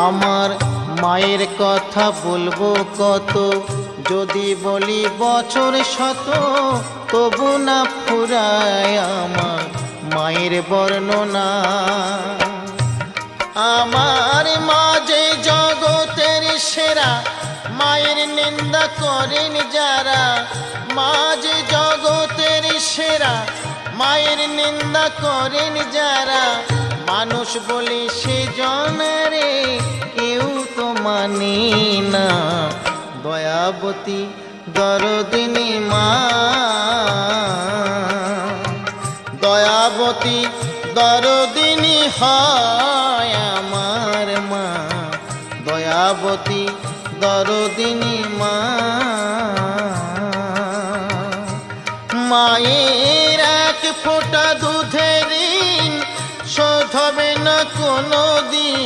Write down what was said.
আমার মায়ের কথা বলবো কত, যদি বলি বছর শত তবু না ফুরায় আমার মায়ের বর্ণনা। আমার মা যে জগতের সেরা, মায়ের নিন্দা করেন যারা। মা যে জগতের সেরা, মায়ের নিন্দা করেন যারা। মানুষ বলে সে জনরে কেউ তো মানে না। দয়াবতী দরদিনী মা, দয়াবতী দরদিনী হয় আমার মা, দয়াবতী দরদিনী মা। মায়ের এক ফোঁটা দুধের ঋণ শোধ হবে না কোনো দিন।